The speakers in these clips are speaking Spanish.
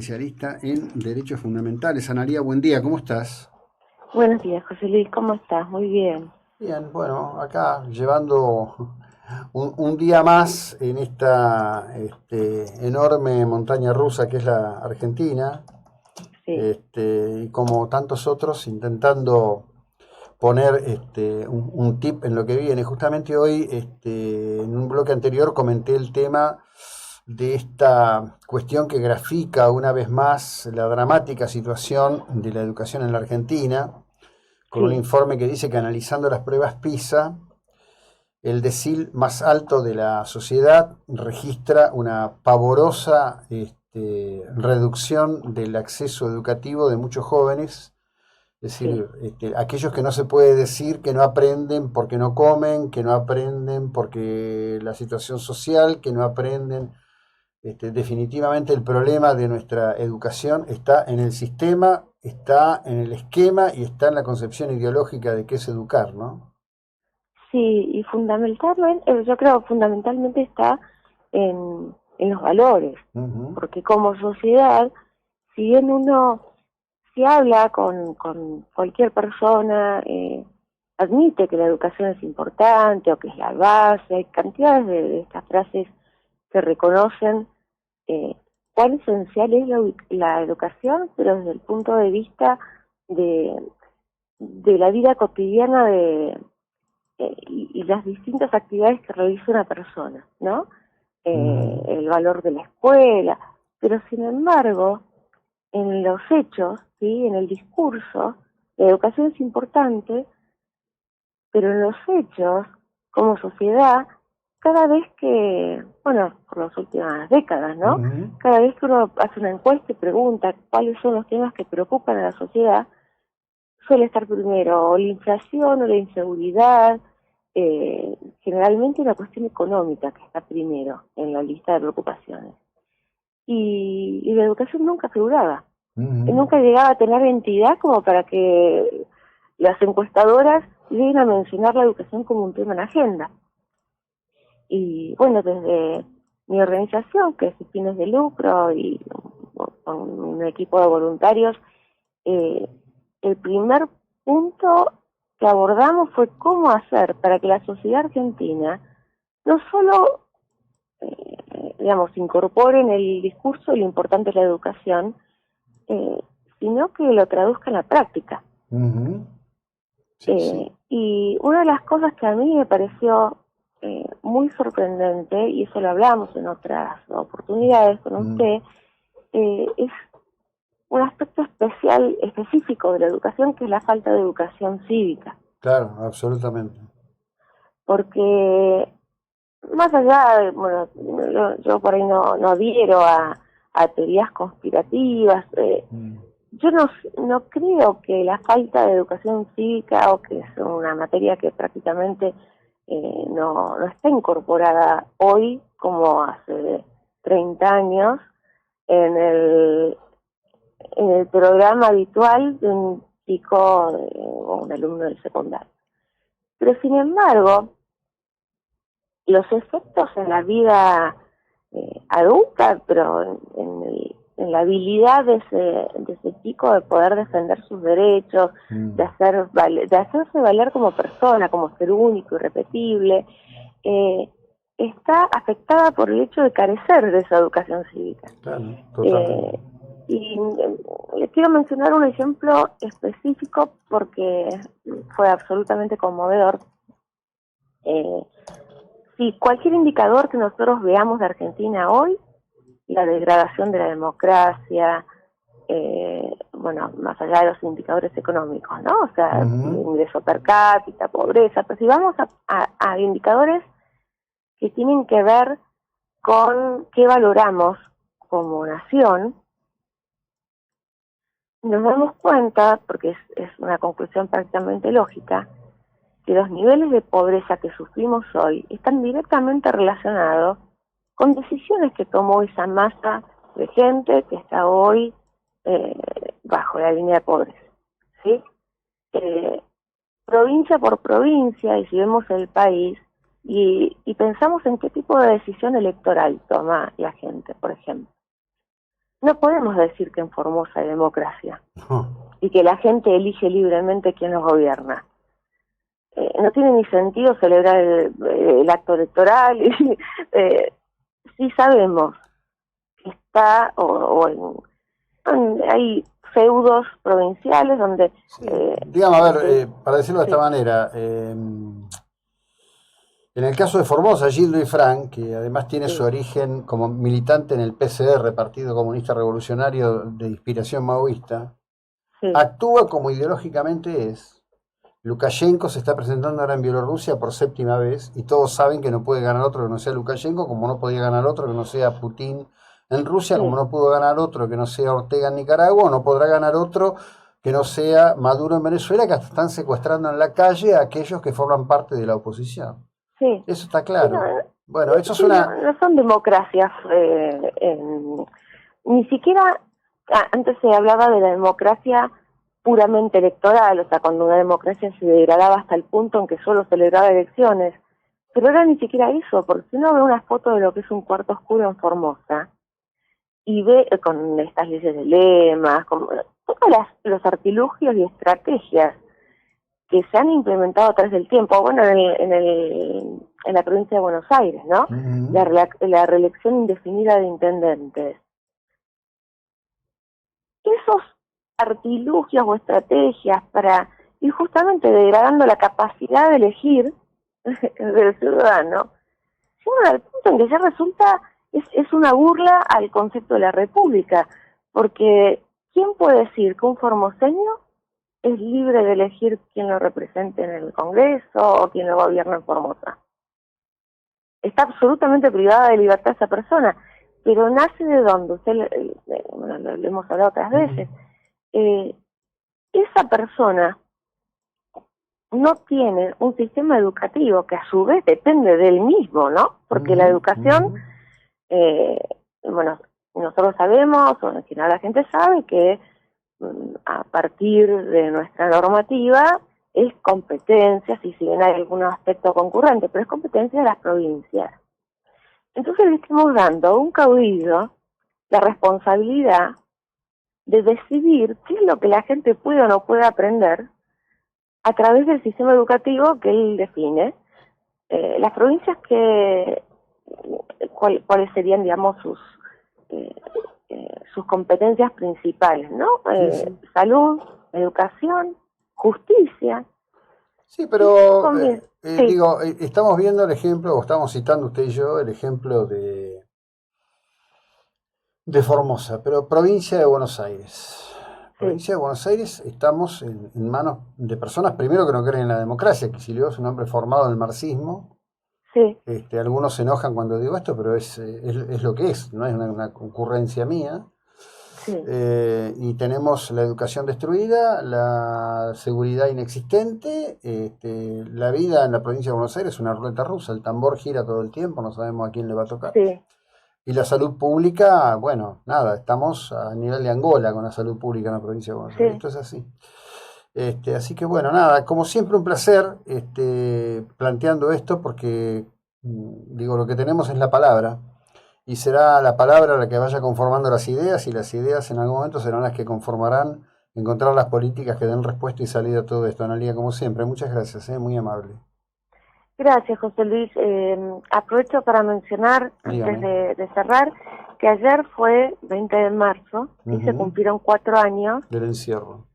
Especialista en derechos fundamentales. Analía, buen día, ¿cómo estás? Buenos días, José Luis, ¿cómo estás? Muy bien. Bien, bueno, acá llevando un día más en esta enorme montaña rusa que es la Argentina, Sí, y como tantos otros intentando poner un tip en lo que viene. Justamente hoy, en un bloque anterior comenté el tema de esta cuestión que grafica una vez más la dramática situación de la educación en la Argentina, con un sí, informe que dice que analizando las pruebas PISA, el decil más alto de la sociedad registra una pavorosa reducción del acceso educativo de muchos jóvenes, es sí, decir, aquellos que no se puede decir que no aprenden porque no comen, que no aprenden porque la situación social, que no aprenden. Definitivamente el problema de nuestra educación está en el sistema, está en el esquema y está en la concepción ideológica de qué es educar, ¿no? sí, y fundamentalmente, yo creo fundamentalmente está en los valores, Ujú. porque como sociedad, si bien uno, si habla con cualquier persona, admite que la educación es importante o que es la base, hay cantidades de estas frases que reconocen eh, cuán esencial es la educación, pero desde el punto de vista de, de la vida cotidiana y las distintas actividades que realiza una persona, ¿no? Ujú. El valor de la escuela, pero sin embargo, en los hechos, ¿sí? En el discurso, la educación es importante, pero en los hechos, como sociedad, cada vez que, bueno, por las últimas décadas, ¿no? Ujú. Cada vez que uno hace una encuesta y pregunta cuáles son los temas que preocupan a la sociedad, suele estar primero o la inflación o la inseguridad, generalmente una cuestión económica que está primero en la lista de preocupaciones. Y la educación nunca figuraba, Ujú. nunca llegaba a tener entidad como para que las encuestadoras lleguen a mencionar la educación como un tema en agenda. Y bueno, desde mi organización, que es sin fines de lucro y con un equipo de voluntarios, eh, el primer punto que abordamos fue cómo hacer para que la sociedad argentina no solo, digamos, incorpore en el discurso lo importante de la educación, eh, sino que lo traduzca en la práctica. Ujú. Sí, sí. Y una de las cosas que a mí me pareció muy sorprendente, y eso lo hablamos en otras oportunidades con Mm. usted, es un aspecto especial, específico de la educación, que es la falta de educación cívica. Claro, absolutamente. Porque más allá de, bueno, yo por ahí no adhiero a teorías conspirativas, Mm. yo no creo que la falta de educación cívica, o que es una materia que prácticamente no está incorporada hoy como hace 30 años en el programa habitual de un chico o un alumno del secundario. Pero sin embargo, los efectos en la vida adulta, pero en la habilidad de ese chico de poder defender sus derechos, Mm. de hacerse valer como persona, como ser único, irrepetible, eh, está afectada por el hecho de carecer de esa educación cívica. Claro, totalmente. Eh, y le quiero mencionar un ejemplo específico porque fue absolutamente conmovedor. Eh, si cualquier indicador que nosotros veamos de Argentina hoy, la degradación de la democracia, bueno, más allá de los indicadores económicos, ¿no? O sea, Ujú. ingreso per cápita, pobreza, pero si vamos a indicadores que tienen que ver con qué valoramos como nación, nos damos cuenta, porque es una conclusión prácticamente lógica, que los niveles de pobreza que sufrimos hoy están directamente relacionados con decisiones que tomó esa masa de gente que está hoy eh, bajo la línea de pobreza, ¿sí? Eh, Provincia por provincia, y si vemos el país, y pensamos en qué tipo de decisión electoral toma la gente, por ejemplo. no podemos decir que en Formosa hay democracia No. y que la gente elige libremente quién los gobierna. No tiene ni sentido celebrar el acto electoral. Y, sí sabemos que está, hay feudos provinciales donde... Sí. Digamos, a ver, para decirlo de esta sí, manera, en el caso de Formosa, Gildo Ifrán, que además tiene su sí, origen como militante en el PCR, Partido Comunista Revolucionario de inspiración maoísta, sí, actúa como ideológicamente es. Lukashenko se está presentando ahora en Bielorrusia por séptima vez y todos saben que no puede ganar otro que no sea Lukashenko, como no podía ganar otro que no sea Putin en Rusia, como sí. no pudo ganar otro que no sea Ortega en Nicaragua, o no podrá ganar otro que no sea Maduro en Venezuela, que hasta están secuestrando en la calle a aquellos que forman parte de la oposición. Sí, Eso está sí, no, claro. Bueno, eso es sí, una... no son democracias. Ni siquiera antes se hablaba de la democracia puramente electoral, o sea, cuando una democracia se degradaba hasta el punto en que solo celebraba elecciones. Pero ahora ni siquiera eso, porque si uno ve una foto de lo que es un cuarto oscuro en Formosa y ve con estas leyes de lemas, con todos los artilugios y estrategias que se han implementado a través del tiempo, bueno, en la provincia de Buenos Aires, ¿no? Ujú. La reelección indefinida de intendentes. Esos artilugios o estrategias para ir justamente degradando la capacidad de elegir del ciudadano, llegan al punto en que ya resulta, es una burla al concepto de la república, porque ¿quién puede decir que un formoseño es libre de elegir quién lo represente en el Congreso o quién lo gobierna en Formosa? Está absolutamente privada de libertad esa persona, pero nace de dónde, bueno, lo hemos hablado otras veces, eh, esa persona no tiene un sistema educativo que a su vez depende del mismo, ¿no? Porque la Ujú, educación, ujú. eh, bueno, nosotros sabemos, o en general la gente sabe que a partir de nuestra normativa es competencia, si bien hay algunos aspectos concurrentes, pero es competencia de las provincias. Entonces le estamos dando a un caudillo la responsabilidad de decidir qué es lo que la gente puede o no puede aprender a través del sistema educativo que él define. Las provincias cuáles serían, digamos, eh, sus competencias principales, ¿no? Sí, sí. Salud, educación, justicia. Sí, Y sí, pero sí, digo, estamos viendo el ejemplo, o estamos citando usted y yo el ejemplo de Formosa, pero provincia de Buenos Aires. sí, Provincia de Buenos Aires estamos en manos de personas, primero que no creen en la democracia, que Kicillof es un hombre formado en el marxismo. sí, Algunos se enojan cuando digo esto, pero es lo que es, no es una concurrencia mía. sí, Y tenemos la educación destruida, la seguridad inexistente, la vida en la provincia de Buenos Aires es una ruleta rusa, el tambor gira todo el tiempo, no sabemos a quién le va a tocar. sí, Y la salud pública, bueno, nada, estamos a nivel de Angola con la salud pública en la provincia de Buenos Aires, sí. esto es así. Así que bueno, nada, como siempre un placer planteando esto porque, digo, lo que tenemos es la palabra y será la palabra la que vaya conformando las ideas y las ideas en algún momento serán las que conformarán encontrar las políticas que den respuesta y salida a todo esto. Analía, como siempre, muchas gracias, muy amable. Gracias, José Luis. Aprovecho para mencionar, antes Dígame. de cerrar, que ayer fue 20 de marzo, ¿sí? Se Ujú. cumplieron 4 años. Del encierro.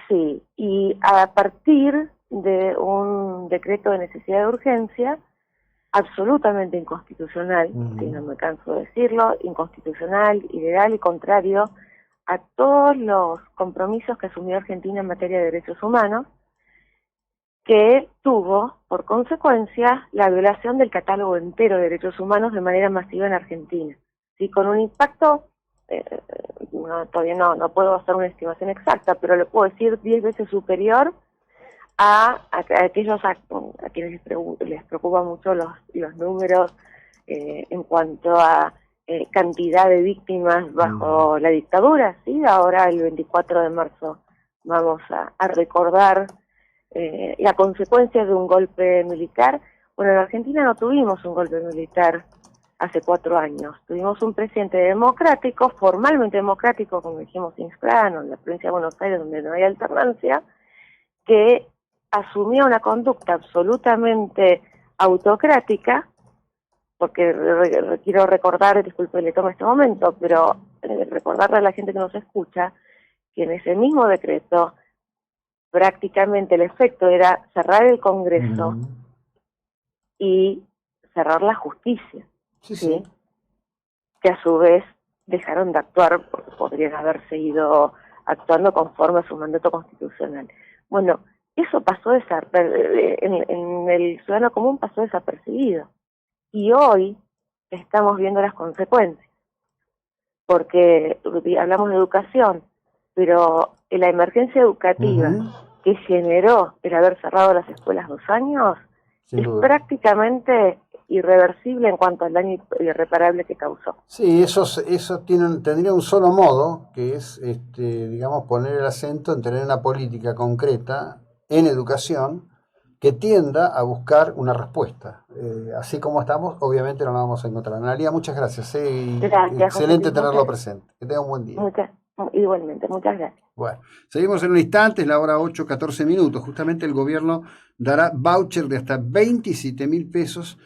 Sí, y a partir de un decreto de necesidad de urgencia, absolutamente inconstitucional, sí, Ujú. no me canso de decirlo, inconstitucional, ilegal y contrario a todos los compromisos que asumió Argentina en materia de derechos humanos, que tuvo por consecuencia la violación del catálogo entero de derechos humanos de manera masiva en Argentina, ¿sí? Con un impacto, eh, todavía no puedo hacer una estimación exacta, pero le puedo decir 10 veces superior a aquellos a quienes les preocupan mucho los números en cuanto a cantidad de víctimas Ujú. bajo la dictadura, ¿sí? Ahora el 24 de marzo vamos a recordar la consecuencia de un golpe militar. Bueno, en Argentina no tuvimos un golpe militar hace 4 años. Tuvimos un presidente democrático, formalmente democrático, como dijimos en Inscrano, en la provincia de Buenos Aires, donde no hay alternancia, que asumió una conducta absolutamente autocrática, porque quiero recordar, disculpe, le tomo este momento, pero recordarle a la gente que nos escucha, que en ese mismo decreto prácticamente el efecto era cerrar el Congreso y cerrar la justicia, ¿sí? Que a su vez dejaron de actuar porque podrían haber seguido actuando conforme a su mandato constitucional. Bueno, eso pasó en el ciudadano común pasó desapercibido. Y hoy estamos viendo las consecuencias, porque hablamos de educación, pero la emergencia educativa que generó el haber cerrado las escuelas 2 años es prácticamente irreversible en cuanto al daño irreparable que causó. Sí, eso tendría un solo modo, que es, digamos, poner el acento en tener una política concreta en educación que tienda a buscar una respuesta. Así como estamos, obviamente no la vamos a encontrar. Analía, muchas gracias. Gracias, excelente tenerlo presente. Que tenga un buen día. Igualmente, muchas gracias. Bueno, seguimos en un instante, es la hora 8:14. Justamente el gobierno dará voucher de hasta 27.000 pesos